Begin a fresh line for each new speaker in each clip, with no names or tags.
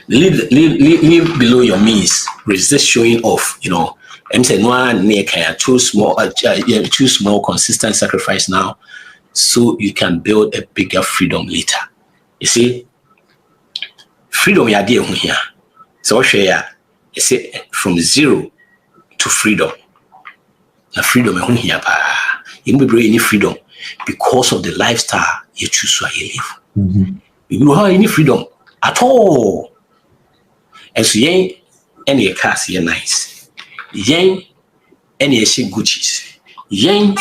live below your means. Resist showing off. I'm saying one too small, consistent sacrifice now, so you can build a bigger freedom later. You see, freedom ya dear here. So share you see from zero to freedom. Now freedom here you will bring any freedom because of the lifestyle you choose to live. You don't have any freedom at all. And so any cars here nice. Any Gucci's. Any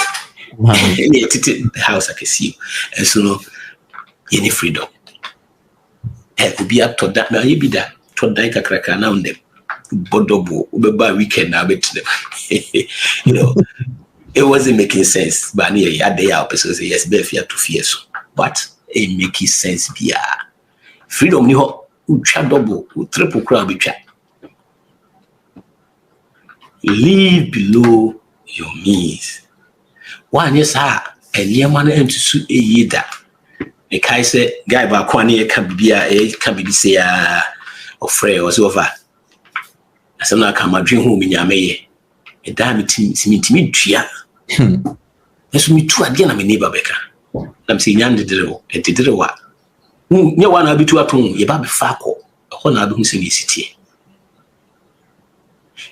house I can see. And so no any freedom. It could be up to that. Now you be that to that cracker now them. Bodobo by weekend now bet them. It wasn't making sense. But near ya day out person say yes, be fear to fear so. But it making sense be freedom you have double triple crowd be chat. Live below your means. One yes, and near man and to suit a year that. A guy said, guy back one year can be say or fray or so over. As I'm not come my dream home in your may. A damn team to me, Tria. That's me too again. I'm a neighbor Becca. I'm saying, Yan did it, did it what? No one I'll be too at home, ye baby Fako, a whole other who's in the city.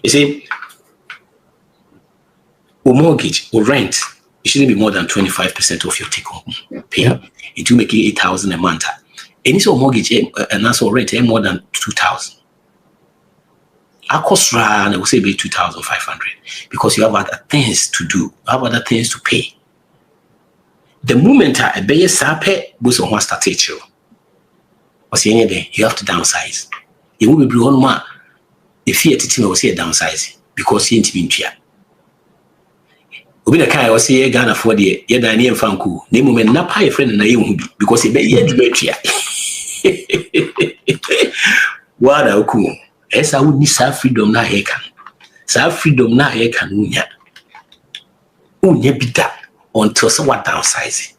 You see, or mortgage or rent, it shouldn't be more than 25% of your take home pay. Yeah. It will make you 8,000 a month. And it's a mortgage and that's all rent more than 2,000. Our cost run, I will say be 2,500 because you have other things to do, you have other things to pay. The moment a bay sape goes on one started you. Or say any day, you have to downsize. It will be one more if you will say downsize because you ain't been here. Obi na kai o say Ghana for the ye dan ne fanku na moment na pay friend na ye hu bi because e be ye di betua wada ku esa wo ni sa freedom na he kan unya bida until so what downsize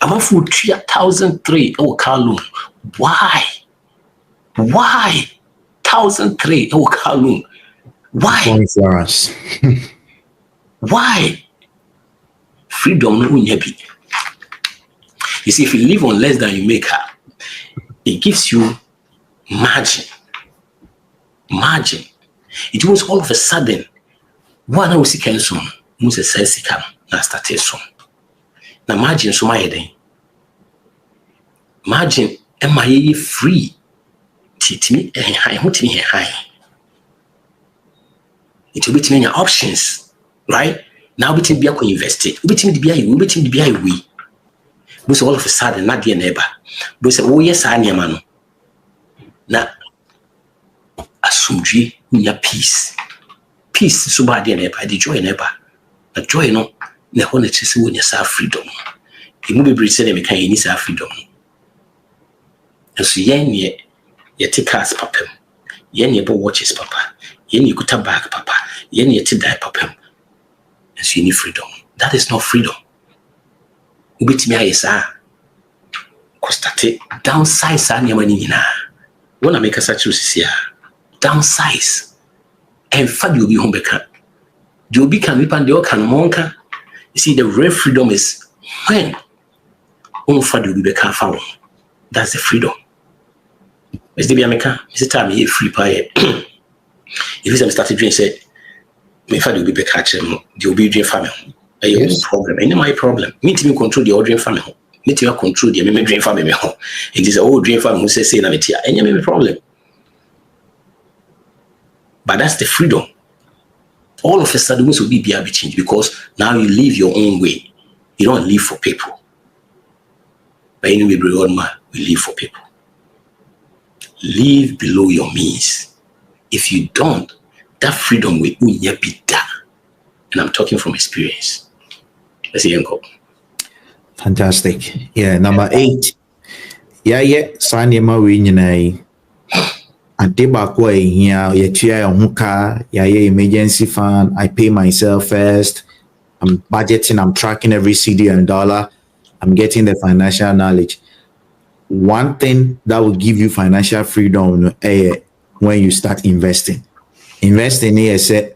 am for 1,003 oh car loan why 1,003 oh car loan why
for us.
Why? Freedom no unyabi. You see, if you live on less than you make her, it gives you margin. It was all of a sudden, one I was seeking soon, was a sense come, na started soon. Now margin so my head. Margin am I free? Titimi high, high. It will be to your options. Right now, between be invested, between the BI, we. But all of a sudden, not dear neighbor. But say, oh, yes, I am man. Now, assume your peace. Peace, so bad, dear neighbor, the joy neighbor. The joy, no, the honor to when you have freedom. The movie bridge said, "We can have freedom." And so, ye take us, papa. Ye watches, papa. Ye go to back, papa. Ye to die, papa. So you need freedom. That is not freedom. Ubitimi ayesa. Kostate downsize anya mani na. Wanna make a such here. Downsize. And fad you be home beka. You be can wipan de okan monka. You see the real freedom is when fad you be beka fa. That's the freedom. Mr. Biameka, Mr. Time you free pie. If you started doing say my father will be back at the obedient family. A problem. Any my problem. Me to control the ordinary family. Me to control the dream family. It is a old dream family who says, say, any maybe problem. But that's the freedom. All of a sudden, will be changed because now you live your own way. You don't live for people. But anyway, we live for people. Live below your means. If you don't, that freedom will be that. And I'm talking from experience. Let's see, Uncle.
Fantastic. Yeah, number 8. Yeah. Sanya mawinyi ade baako here. Yetua honka. Yeah, emergency fund. I pay myself first. I'm budgeting. I'm tracking every CD and dollar. I'm getting the financial knowledge. one thing that will give you financial freedom when you start investing. Investing here say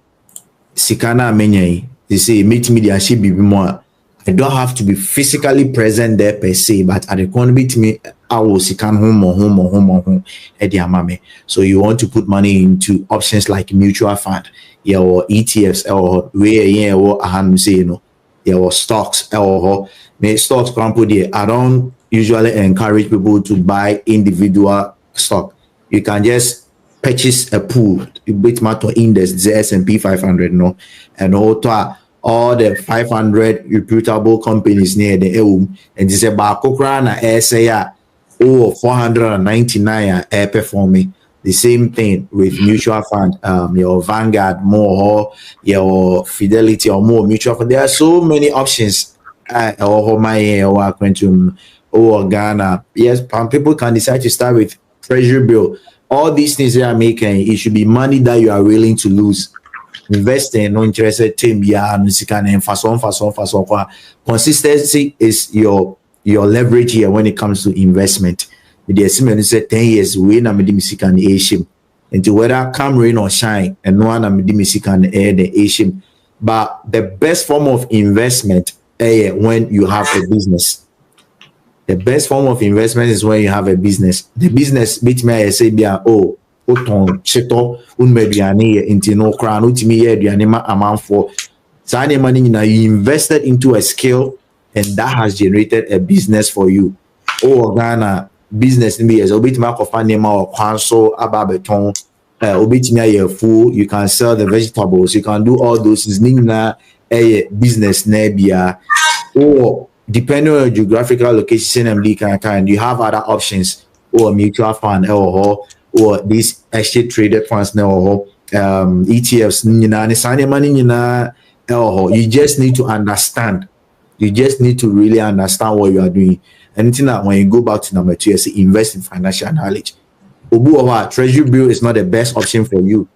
sikana menye. They say meet me the be more. I don't have to be physically present there per se, but at the economy to me, I will sikan home ediamame. So you want to put money into options like mutual fund, yeah, or ETFs, or where yeah, or say yeah, or stocks, or stocks. I don't usually encourage people to buy individual stock. You can just purchase a pool, bit matter index, the S&P 500, no, and all the 500 reputable companies near the EU, and this about Kokrana SA, 499 air performing. The same thing with mutual fund, your Vanguard more, your Fidelity or more mutual fund. There are so many options. Or my or Quantum or Ghana. Yes, people can decide to start with treasury bill. All these things they are making, it should be money that you are willing to lose. Investing, no interested team, yeah, consistency is your leverage here when it comes to investment. The estimate said 10 years, we na medi misikan Asian. Into whether come rain or shine, and no one medi misikan air the Asian. But the best form of investment when you have a business. The best form of investment is when you have a business. The business bit me say oh oton cheto unmediane into no crown ultimate aduane amount for any money you invested into a skill and that has generated a business for you. Oh Ghana business be as obit mark of anima or council ababeton obit me a fool, you can sell the vegetables, you can do all those is a business nebia or depending on your geographical location and you have other options or mutual fund or these exchange traded funds now or ETFs you just need to understand. You just need to really understand what you are doing. Anything that when you go back to number 2, you say invest in financial knowledge. Treasury bill is not the best option for you.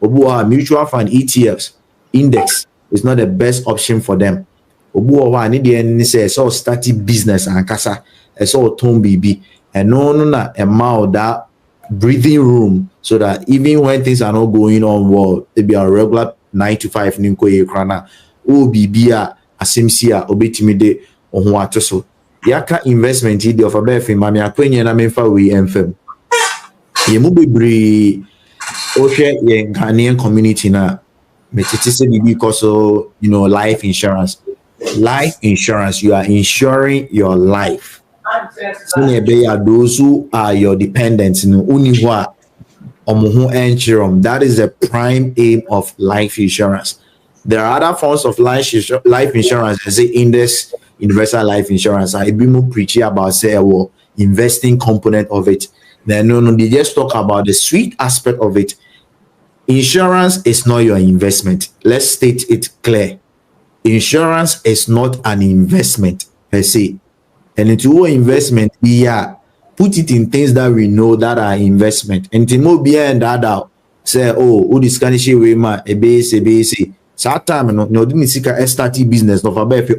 Mutual fund, ETFs, index is not the best option for them. I need the say so starting business and kasa so ton baby and no a mouth that breathing room so that even when things are not going on well, they be a regular 9 to 5 ninko ye krana bibia asimsia obetimide ohun atoso yaka investment idi of abefi mami akwenye na memfa we emfam ye mu bebre ohwe ye Ghanaian community na metete se bibi because life insurance. Life insurance, you are insuring your life. Those who are your dependents, that is the prime aim of life insurance. There are other forms of life insurance, as say index universal life insurance. I be more preachy about say investing component of it. Then no, they just talk about the sweet aspect of it. Insurance is not your investment. Let's state it clear. Insurance is not an investment per se. And into investment, put it in things that we know that are investment. And to move beyond that, say, this can she we ma a base. So time no didn't seek a STT business no for if you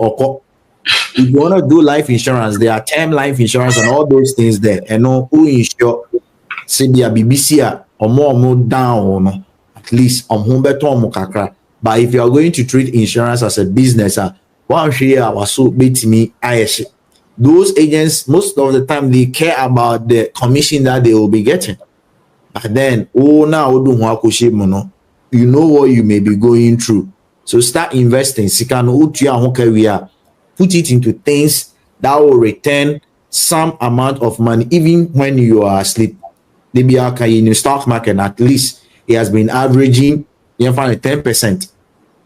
want to do life insurance, there are term life insurance and all those things there. And no who insure say the BBC or more down at least home better kakra. But if you are going to treat insurance as a business, those agents, most of the time, they care about the commission that they will be getting. But then, you know what you may be going through. So start investing. Put it into things that will return some amount of money, even when you are asleep. Maybe in the stock market, at least it has been averaging 10%.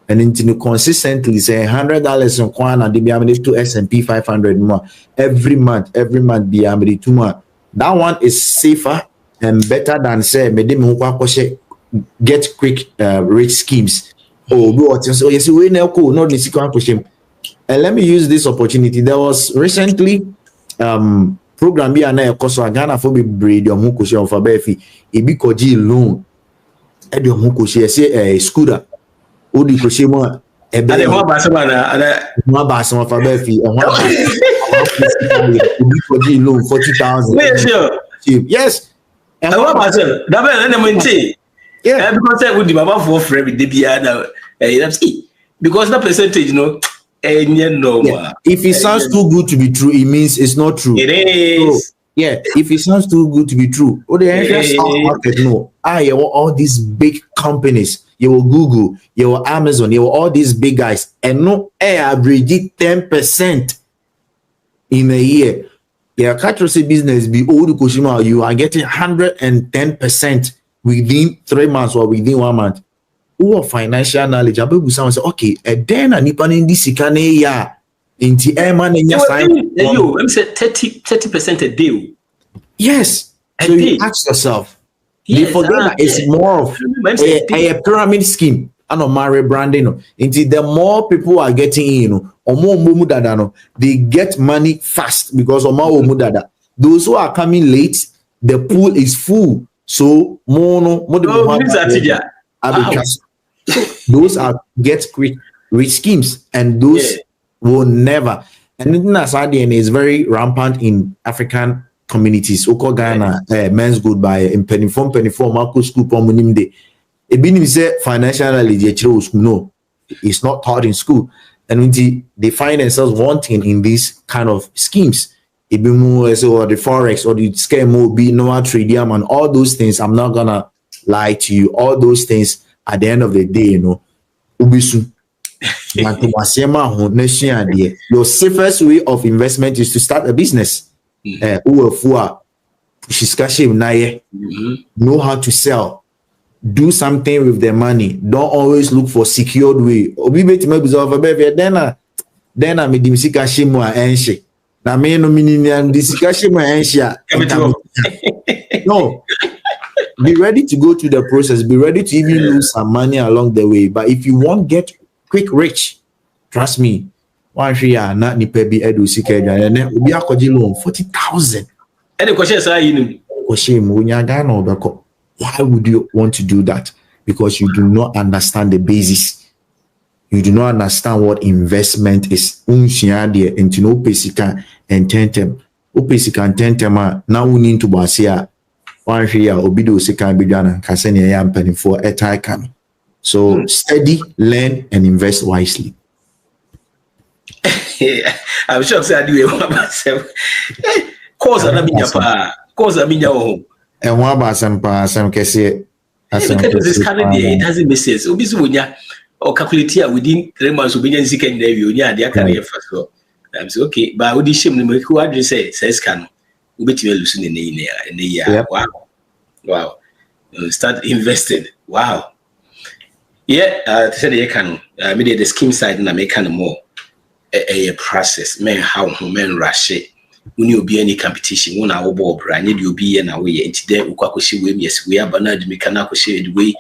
And into consistently say $100 on Kwana, they be able to S&P 500 more every month be able to 2 months. That one is safer and better than say get quick rich schemes. Yes, we know cool, not the second question. And let me use this opportunity. There was recently program be an cost Ghana for be breed your mukushi of Fabefi, a big loan. Edio mukushi say a scooter. Odi koshimo
And then what about someone?
One about some of our baby, and one about we loan 40,000. Yes.
And what about that? Yeah, because I would be for free with the piano. Because the percentage,
Yeah. If it sounds too good to be true, it means it's not true.
It is.
So, yeah, if it sounds too good to be true, stock market, no. You want all these big companies, you will Google, you will Amazon, you will all these big guys, and no average 10% in a year. Yeah, catch business be old Kushima, you are getting 110% within 3 months or within 1 month. Who financial knowledge, I will say, okay, and then a nipan in this ikane ya into airman and yes,
I'm saying 30% a day.
Yes. So you ask yourself, you forget that it's more of a pyramid scheme. I know marry branding. Until the more people are getting in, or more they get money fast because of more those who are coming late, the pool is full. So more those are get quick rich schemes, and those will never. And then is very rampant in African communities. Oko Ghana, men's good by in penny form, Marco school pomunimde. It means say financial knowledge no, it's not taught in school, and they find themselves wanting in these kind of schemes. It be more or the forex or the scam will be no tradium and all those things. I'm not gonna lie to you. All those things at the end of the day, ubisu. Your safest way of investment is to start a business. Know how to sell. Do something with the money. Don't always look for secured way. Then I made the Sikashimo and now me no meaning the Sikashimo and no. Be ready to go through the process. Be ready to even lose some money along the way. But if you won't get quick rich, trust me. One year not ni pebi edu sika and then we are loan 40,000.
And the question is,
why would you want to do that? Because you do not understand the basis. You do not understand what investment is. Into no pesika and tentem. Pesika and tentem now we need to basia. One year obido sika bidana kaseni yam penny for a time. So study, learn, and invest wisely.
I'm sure I do it myself. Cause I mean your home.
And one about some can say
this calendar, it doesn't make sense. Obviously, or calculate within 3 months, obedience second review, their career first. I'm saying, okay, but with the shame, who had say, says can we be losing in a year? Wow. Start investing. Wow. Yeah, said you can maybe the scheme side and I make kind of more a process. Men how men rush it. When you be any competition, when I will brand you be in a way into there, yes, we are banana mechanical shade way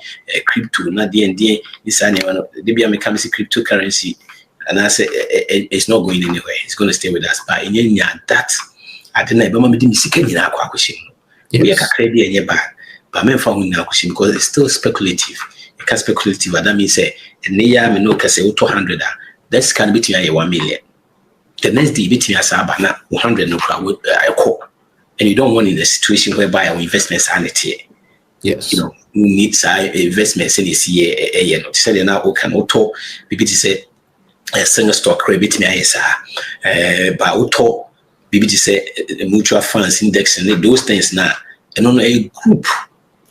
crypto, not the this animal, the be a mechanical cryptocurrency. And I say it's not going anywhere, it's going to stay with us. But in that, I didn't know, but I'm seeking in our question. We are credit and your back, but men found in our question because it's still speculative. It can speculative, but that means say, and near me no can say 200, that's can be to 1 million. The next day, between us, 100 no crowd, I call, and you don't want in a situation whereby our investments are not here.
Yes,
you need investments in this year. Say now, can auto, maybe to say a single stock credit me, by auto, maybe to say mutual funds index and those things now, and on a group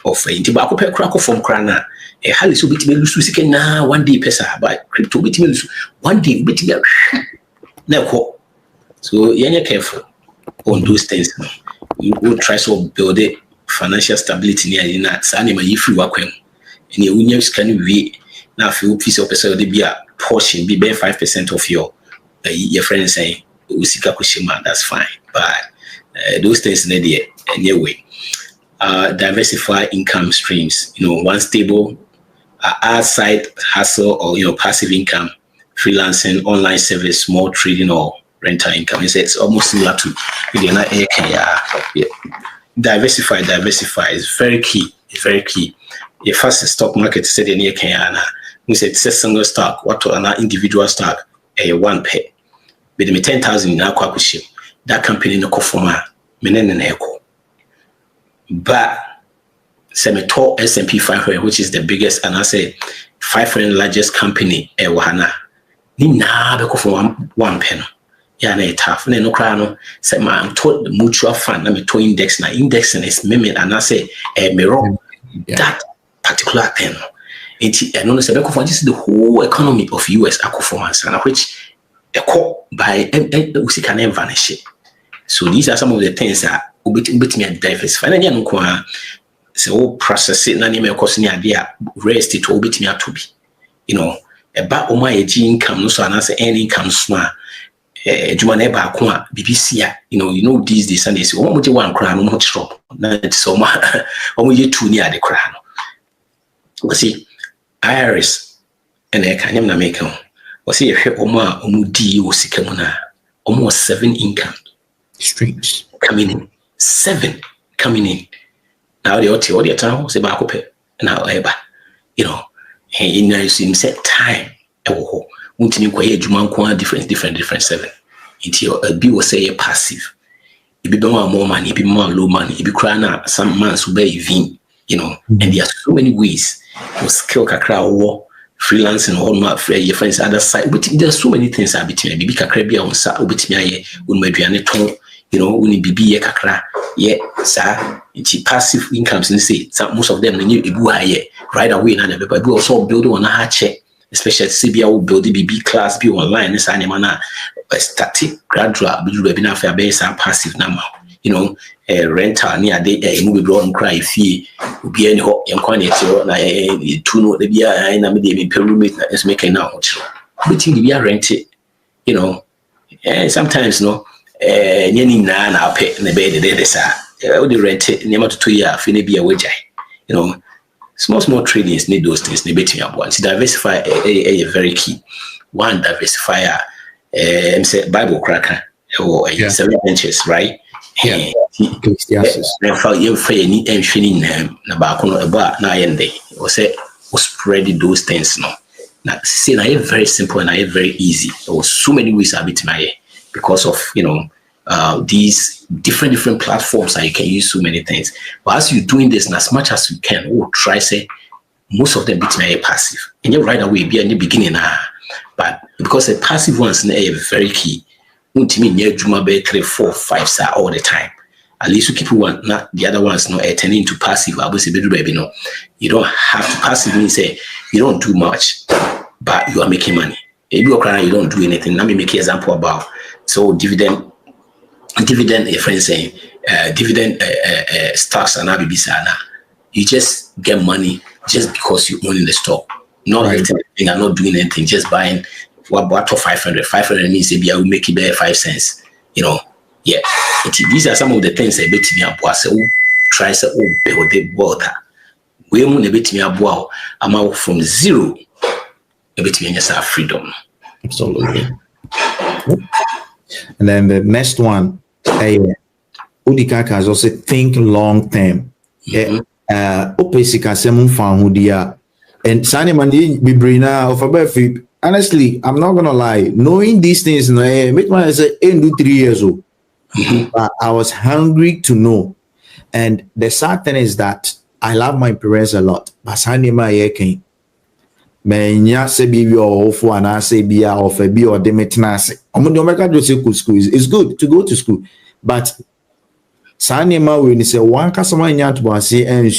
of tobacco per crack from Crana. A highly so bit me lose now 1 day pesa by crypto bit me 1 day bit me. Now, so you're careful on those things. You will try to build it financial stability near that. Sanima, if you work when and your unions can be now, if you piece of person, be a portion, be 5% of your friends saying, Usika Kushima, that's fine. But those things in the anyway, diversify income streams, one stable outside hustle or passive income. Freelancing, online service, small trading, or rental income. It's almost similar to Diversify is very key. It's very key. Your first stock market said in Kenya, We said it's a single stock, what to an individual stock, a one pay. But me 10,000 now kwakushim. That company no kofoma, menen echo. But semi top S&P 500, which is the biggest, and I say 500 largest company, wahana. Ni na be kofoma one pen. Yeah, na tough. No cry no. Say I'm told the mutual fund, na me to index na index and is mimic, and I say mirror that particular pen. And no say this is the whole economy of US performance, and which a call by we can vanish. So these are some of the things that bit me diversify. And you know, so process it. Nani me cause ni idea rest it will bit me to be. You know, about my income no so and say any income small. Juma neba akwa BBC you know these days and they say omo je one kra no mo shop na so ma omo je two ni ade kra no. We see Iris and I can't even make him. Was he a omu di o sikamuna almost 7 income
streams
coming in. 7 coming in. Now the audio town was about now ever. You know, in there you set time. Different 7. Until a bill will say passive. If you don't want more money, if you more low money, if you crying out some months will be even, you know, and there are so many ways. Skill kakra or freelancing or not your friends other side. But there's so many things are between bibi kakra bia on sa obetimi aye un maduane ton, you know, uni bibi ye kakra yeah sa it's passive incomes and say most of them you ebu aye right away na the people also build on a check, especially CBA will build the BB class be online this animal na static gradual be na fair base passive number. You know, rental near the movie brown cry fee be any hot and quantity na two no the beer and I'm the roommate is making now. But you be rented, you know, sometimes no, any na pay in the bed there, the rent it near to 2 years, finna be a wage, you know, small tradings need those things, they bet me up once. Diversify a very key. One diversifier, say Bible cracker or 7 inches, right?
Yeah.
Spread those things no. Now say I very simple and I very easy. There was so many ways I bit my because of these different platforms that you can use so many things. But as you're doing this and as much as you can, try say most of them bit my passive. And you're right away be in the beginning but because the passive ones are very key. Near Juma Bay 3, 4, 5 star all the time. At least you keep one, not the other ones turning into passive. I will say, baby, no, you don't have to passive mean say you don't do much, but you are making money. If you are you don't do anything. Let me make an example about dividend. A friend saying dividend stocks and abibisana. You just get money just because you own in the stock, not anything and not doing anything, just buying. What for 500? 500 means maybe I will make it there 5 cents. You know, yeah. These are some of the things I bet me up. So try to build the water. We mun bet me up. Wow, I'm out from zero. A bit me just have freedom.
Absolutely. And then the next one, Udikaka has also think long term. Opesika semun fanhudia and Sani Mandi Bibrina of a honestly, I'm not gonna lie. Knowing these things, make my say, do 3 years old. But I was hungry to know. And the sad thing is that I love my parents a lot. But Sunday my yekin. Menya se bibi or for and I say be of a be or demetnase. It's good to go to school. But Sunday my when you say one customer in to say and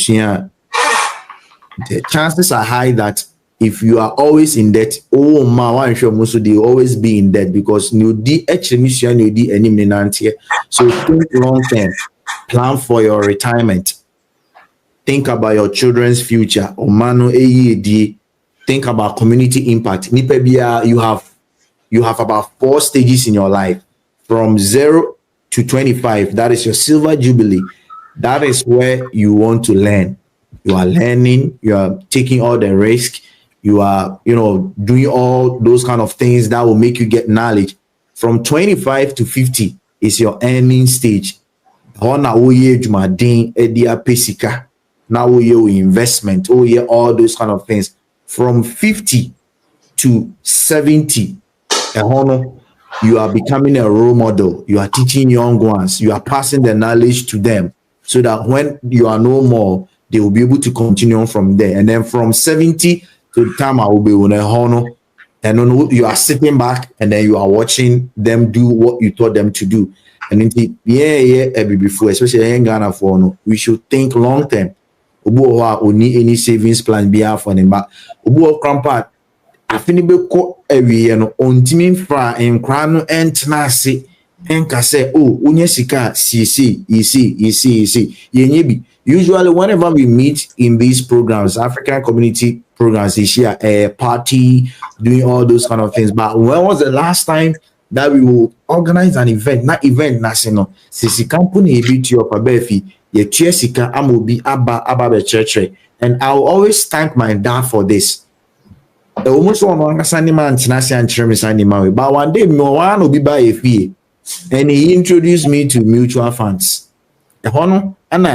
the chances are high that if you are always in debt, oh my, I'm sure most of you always be in debt because you di mission you di any. So think long term, plan for your retirement, think about your children's future. Omano AED, think about community impact. Nipebia, you have about 4 stages in your life, from 0 to 25. That is your silver jubilee. That is where you want to learn. You are learning. You are taking all the risk. You are, doing all those kind of things that will make you get knowledge. From 25 to 50 is your earning stage. Now we investment, all those kind of things. from 50 to 70, you are becoming a role model. You are teaching young ones. You are passing the knowledge to them so that when you are no more, they will be able to continue on from there. And then from 70 to the time I will be on a honor, and then you are sitting back and then you are watching them do what you taught them to do. And then, before, especially in Ghana, we should think long term. Oni any savings plan be for them, but grandpa afini beko ewie no ontimi mfra enkra no entena ase enka say onye sika see yenye bi. Usually whenever we meet in these programs, African community programs, they share a party, doing all those kind of things. But when was the last time that we will organize an event? Not event national sisi company ebi to your pabefi ye tua sika amobi aba be church. And I will always thank my dad for this. Almost one Sunday man, but one day, one will be by a fee, and he introduced me to mutual funds. The honor and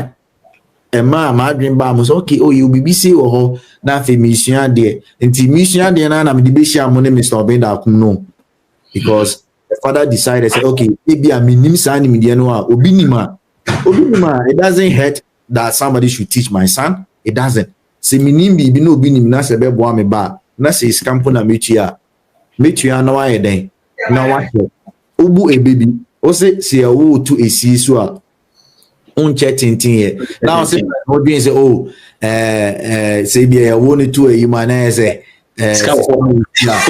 a man, my dream bar was okay. Oh, you'll be busy or nothing, mission there. And the mission there, and I'm the bishop money, Mr. Benda, no, because the father decided, say, okay, maybe I mean, signing me, Obinima. It doesn't hurt that somebody should teach my son. It doesn't. Say, Minimbi, be no binim, that's a bad boy, bar. Na say scampo na metua na wa yeden na wa hwe obu ebebi o say se wo to esi so a unche tintin ye now say o bin say say bia wo ne to eyi ma na say scampo na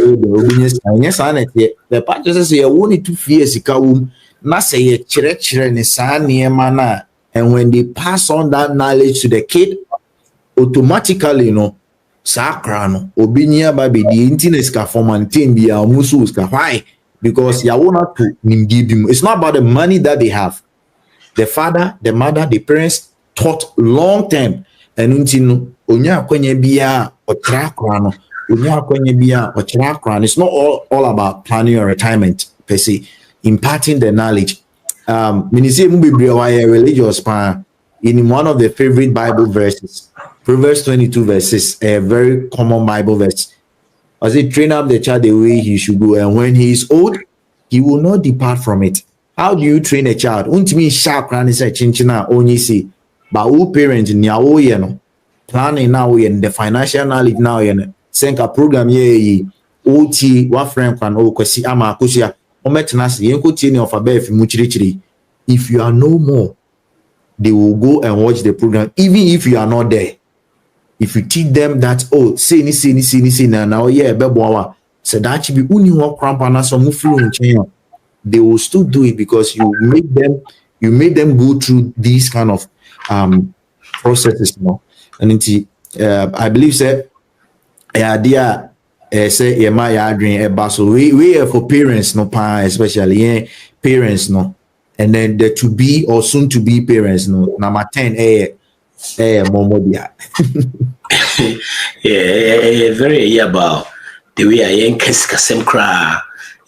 obu nye sa na tie the part say wo ne to fie sika wo na say ye kire ne sa ne ma na, and when they pass on that knowledge to the kid, automatically Sakra no obinia baby the internet ska formantin be almost ska. Why? Because ya want to nimdibim. It's not about the money that they have. The father, the mother, the parents taught long term. And untino onya kwenye bia otrakra no onya kwenye bia otrakra. It's not all about planning your retirement per se. Imparting the knowledge. Minisi mubibre wa religious pa in one of the favorite Bible verses. Proverbs 22 verses, a very common Bible verse. As he train up the child the way he should go, and when he is old, he will not depart from it. How do you train a child? Untimi sharp cran is a chinchina only see. But who parents in planning now in the financial knowledge now in senka program ye OT one friend can kwesi ama kusia ometenasi yenko tieni of abef muchirichiri. If you are no more, they will go and watch the program, even if you are not there. If you teach them that, say now yeah, beboa, so that be uni walk crampana some flu, they will still do it because you made them go through these kind of processes, And I believe say idea say my dream so we are for parents, especially parents, and then the to be or soon to be parents, number 10 Momodia.
Yeah, very about the way I ain't kasem cry,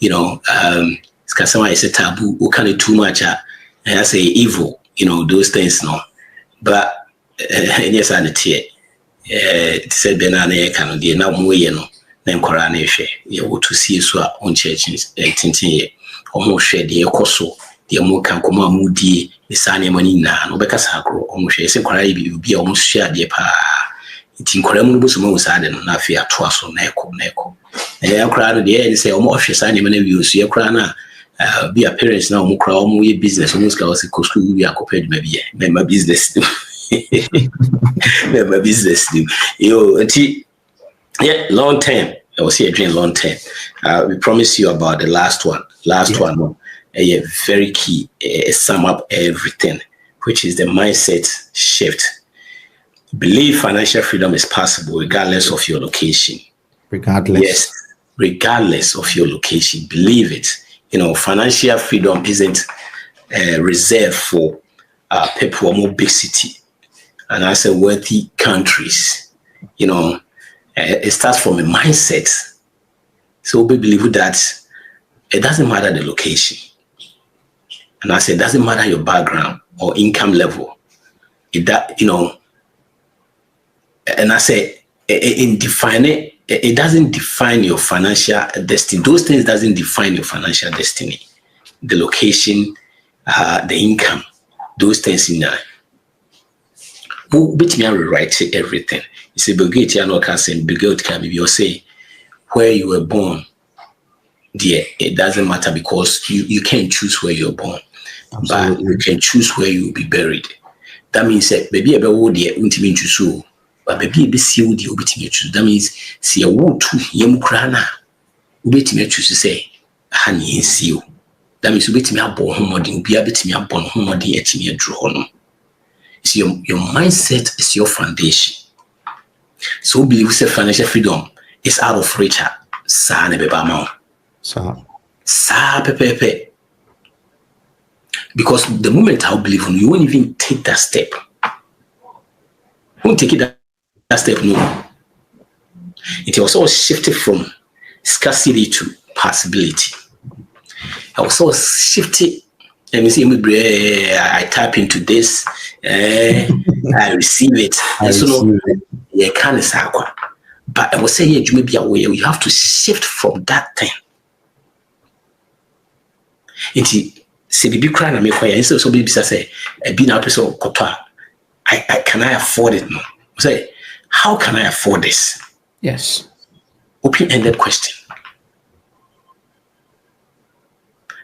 kasema is a taboo, who can it too much, and I say evil, those things, but yes, I tear. It said Benana can be now more, then coronation, you to see so on churches, 18 years, almost shed the coso. The more can come out moody, the sunny money now, no because I grow almost a cry be almost shared the pa. It's incredible, so most added on a fear twice on echo. And I cried the air and say, almost sunny money views, your crana be a parents now, more crowd, more business, almost goes to cost we are compared, maybe my business. My business, yeah, long term. I was here during long term. We promise you about the last one. One. A very key, sum up everything, which is the mindset shift. Believe financial freedom is possible regardless of your location. Yes, regardless of your location. Believe it. Financial freedom isn't reserved for people who are more big city and I say wealthy countries. It starts from a mindset. So we believe that it doesn't matter the location. And I said, it doesn't matter your background or income level. And I said, in defining it doesn't define your financial destiny. Those things doesn't define your financial destiny. The location, the income, those things in there. But me rewrite everything. You say, Bill Gates, no can say, Bill Gates can be. You say where you were born. Dear, it doesn't matter because you can't choose where you're born. Absolutely. But you can choose where you will be buried. That means that baby a bewo de untimi ntwuso but baby e be sie wo de obetimi atwuso. That means see a wo tu yam kra na obetimi atwuso say ha ne ensio. That means obetimi abo homodin bia betimi abo no homodin atimi aduro ho no. See your mindset is your foundation. So believe say financial freedom is out of reach. Sa ne beba ma. Sa pepepe. Because the moment I believe in you won't even take that step. You won't take it that step, no. It was all shifted from scarcity to possibility. I was all shifted. Let me see, I type into this, I receive it. Yeah, kind of. But I was saying, you may be aware, you have to shift from that thing. Say bibi kra na me kwaya instead so bibi say e bi na person koto I can I afford it no say how can I afford this?
Yes,
open-ended question.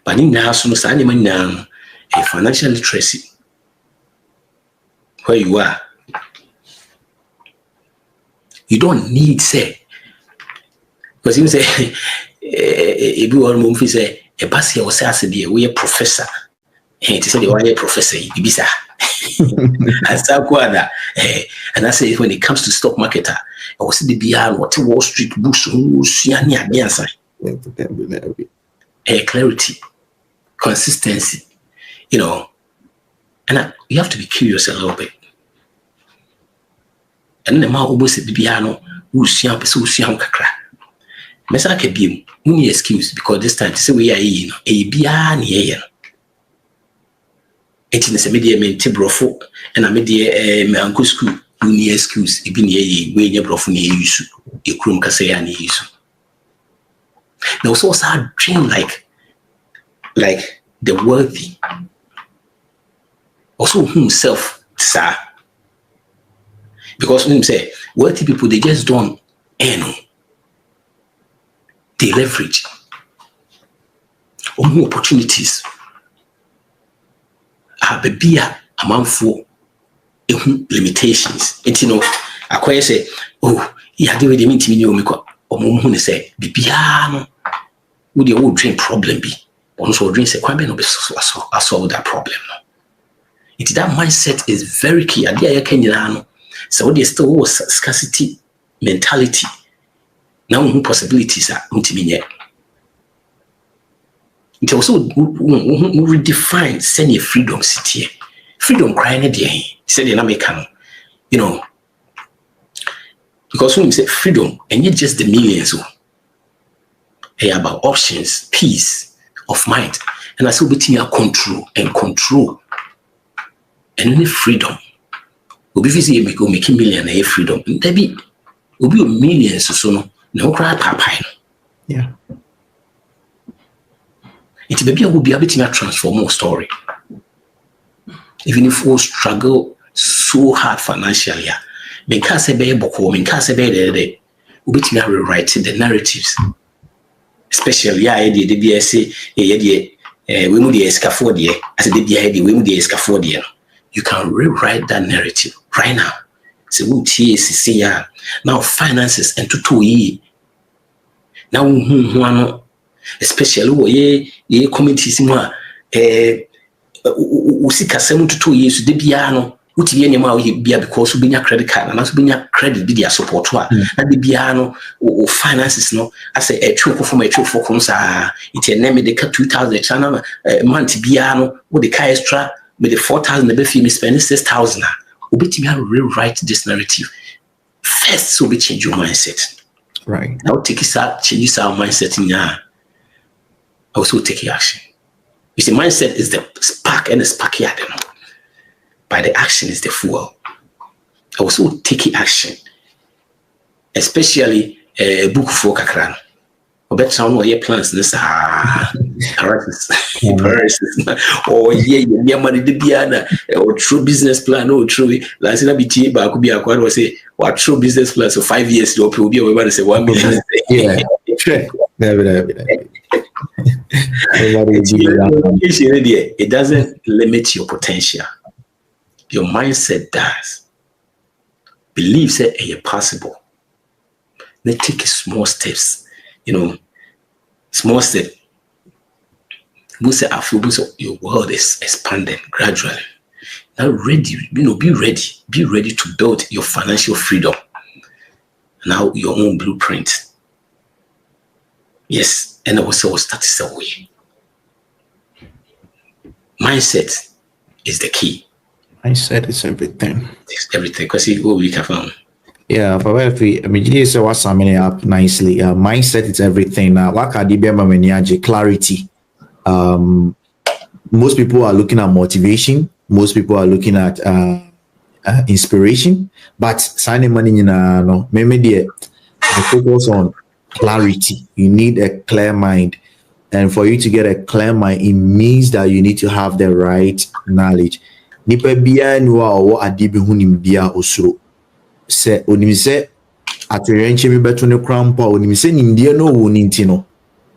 But in now so say any man a financial literacy where you are, you don't need say because you say e bi won mo fi say a pass here was asked be a professor. Hey, to say the why professor, Ibisa. And I say when it comes to stock market, I was the BR what Wall Street books clarity, consistency, you know, and you have to be curious a little bit. And the man who said Bibiano, who siam kakra. Mesa ke bi muni excuse because this time to say we are you know e bia na ye etin se media menti brofo na media me anko school muni excuse e bi na ye we nya brofo na use e krum kasa ya na use. Now also a dream like the wealthy also himself sir, because when say wealthy people they just don't earn. They leverage more opportunities. Baby, a man for limitations. And you know, I quite say, oh, he had already meet me. Or Mum say, Bibiano, would your old dream problem be? Also, dream say, quite no I solve that problem. It that mindset is very key. So there still was scarcity mentality. Now, possibilities are ultimately. It also redefine send freedom city. Freedom crying at the end. Said in American, you know. Because when you say freedom, and yet just the millions hey, about options, peace of mind. And I saw between your control. And only freedom. Will be busy making million freedom. There will be millions or so no. No cry papa.
Yeah.
It baby will be able to transform more story. Even if we struggle so hard financially, because a baby book, because a baby, we be rewriting the narratives. Especially, the BSC, we move the scaffold as the BID, we move the scaffold. You can rewrite that narrative right now. So now finances and to now especially ye communities mo usika sem to 2 years de bia no uti ye ma bia because we benya credit card and also benya credit be their support to na de bia no finances no as a true from a true for kunsa it name de 2000 channel month bia no with the car extra with the 4000 the be fee me spend 6000 obetimi rewrite this narrative first so be change your mindset.
Right.
Now take it out, change our mindset in ya. Also take action. You see, mindset is the spark and the spark here. By the action is the fuel. Also take action. especially a book for kakran. Better on your plans this paralysis or yeah money the piano or true business plan or true last time be tea but could be acquired was say what true business plan so 5 years you'll be able to say 1 million.
Yeah, sure.
It doesn't limit your potential. Your mindset does. Believe that it's possible. Then take small steps. Small step. Your world is expanding gradually. Now ready, be ready. Be ready to build your financial freedom. Now your own blueprint. Yes, and also start this way. Mindset is the key.
Mindset is everything.
It's everything. Because we can find.
Yeah, but I mean, you say what's summing it up nicely. Mindset is everything. Now, what can be clarity? Most people are looking at motivation. Most people are looking at inspiration. But signing money, no, maybe focus on clarity. You need a clear mind. And for you to get a clear mind, it means that you need to have the right knowledge. Nipa biya nuwa owo adibi hunim biya osuro. Se onimse atoyenche mi beto ne krampa onimse nimdie no wo ninti no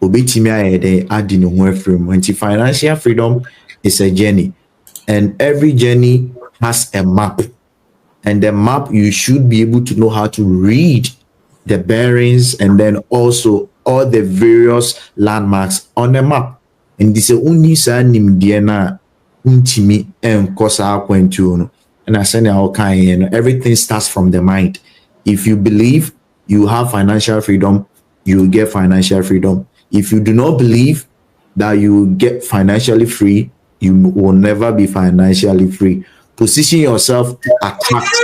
obetimi ayede adi ne ho afrem. When financial freedom is a journey, and every journey has a map, and the map you should be able to know how to read the bearings and then also all the various landmarks on the map. And this is only sa nimdie na untimi enkosa akwentu no. And I said all kind, everything starts from the mind. If you believe you have financial freedom, you will get financial freedom. If you do not believe that you will get financially free, you will never be financially free. Position yourself to attract.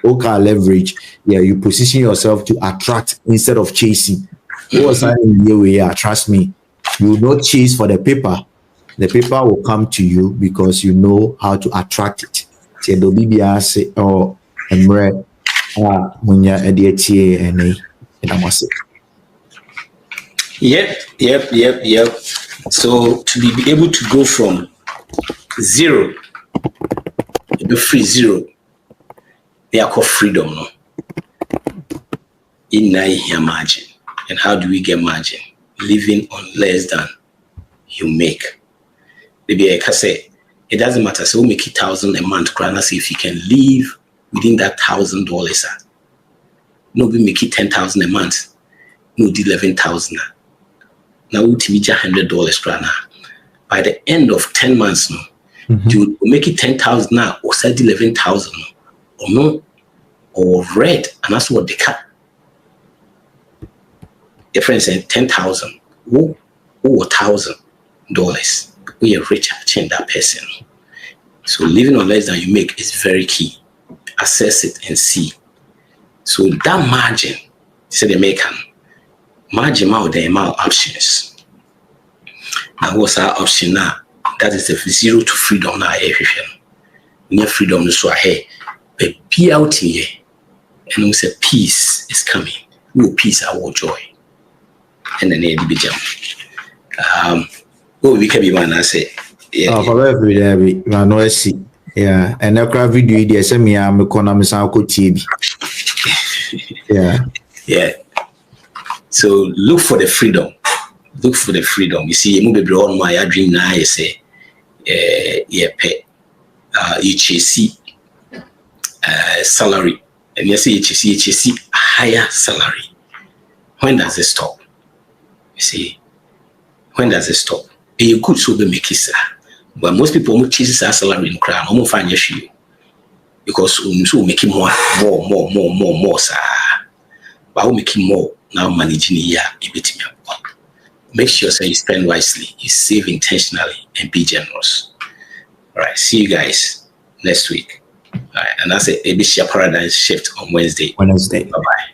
Okay, leverage. Yeah, you position yourself to attract instead of chasing. Trust me, you will not chase for the paper. The paper will come to you because you know how to attract it.
Yep. So to be able to go from zero, the free zero, they are called freedom, no? In here margin. And how do we get margin? Living on less than you make. Maybe I can say it doesn't matter. So we make $1,000 a month. Say if you can live within that $1,000, no, we make it $10,000 a month. No, $11,000. Now we make $100. By the end of 10 months, no, you make it 10,000 now, or say 11,000, or no, or red, and that's what they cut. Your friend said 10,000, or $1,000. We are rich, change that person. So living on less than you make is very key. Assess it and see. So that margin, say the American margin out the amount options. Now what's our option now? That is the zero to freedom now. Near freedom so ahead. But be out here. And we say peace is coming. No peace, our joy. And then the jam. We can be man, I say. Yeah.
For every day, no see. Yeah, and every video there say me am economy sanko TV.
Yeah. So look for the freedom. Look for the freedom. You see, you be all my dream now. You say, pay. You chase salary, and you say you chase higher salary. When does it stop? You see, when does it stop? You could so be make it, but most people who chase our salary in crime, almost find you because so making more, sir. But who making more now managing a year, make sure so you spend wisely, you save intentionally, and be generous. All right, see you guys next week. All right, and that's a bit paradigm shift on Wednesday.
Bye bye.